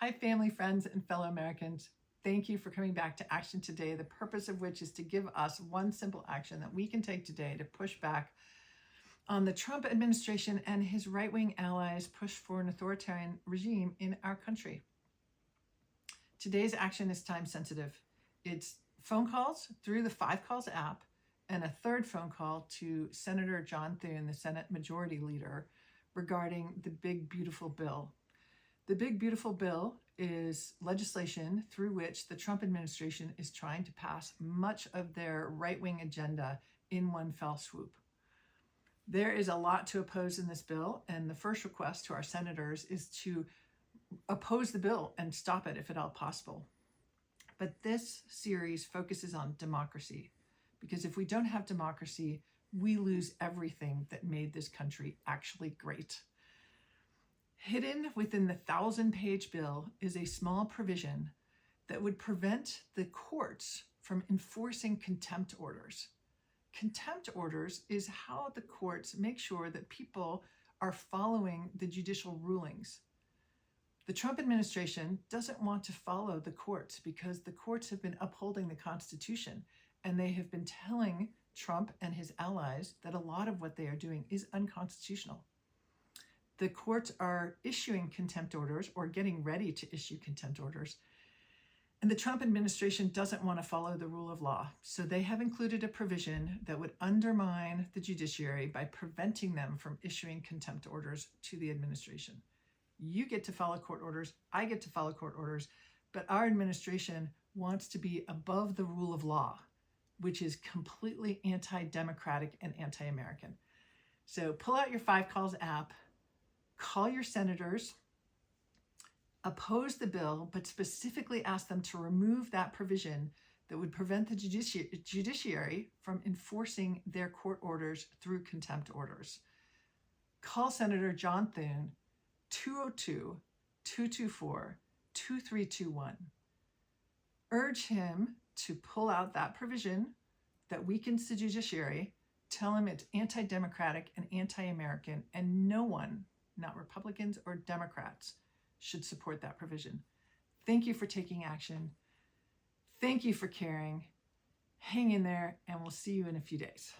Hi, family, friends, and fellow Americans. Thank you for coming back to action today, the purpose of which is to give us one simple action that we can take today to push back on the Trump administration and his right-wing allies' push for an authoritarian regime in our country. Today's action is time sensitive. It's phone calls through the 5 Calls app and a third phone call to Senator John Thune, the Senate Majority Leader, regarding the Big Beautiful Bill. The Big Beautiful Bill is legislation through which the Trump administration is trying to pass much of their right-wing agenda in one fell swoop. There is a lot to oppose in this bill, and the first request to our senators is to oppose the bill and stop it if at all possible. But this series focuses on democracy, because if we don't have democracy, we lose everything that made this country actually great. Hidden within the 1,000-page bill is a small provision that would prevent the courts from enforcing contempt orders. Contempt orders is how the courts make sure that people are following the judicial rulings. The Trump administration doesn't want to follow the courts because the courts have been upholding the Constitution, and they have been telling Trump and his allies that a lot of what they are doing is unconstitutional. The courts are issuing contempt orders or getting ready to issue contempt orders. And the Trump administration doesn't want to follow the rule of law. So they have included a provision that would undermine the judiciary by preventing them from issuing contempt orders to the administration. You get to follow court orders. I get to follow court orders. But our administration wants to be above the rule of law, which is completely anti-democratic and anti-American. So pull out your 5 Calls app. Call your senators, oppose the bill, but specifically ask them to remove that provision that would prevent the judiciary from enforcing their court orders through contempt orders. Call Senator John Thune, 202-224-2321. Urge him to pull out that provision that weakens the judiciary, tell him it's anti-democratic and anti-American, and no one, not Republicans or Democrats, should support that provision. Thank you for taking action. Thank you for caring. Hang in there, and we'll see you in a few days.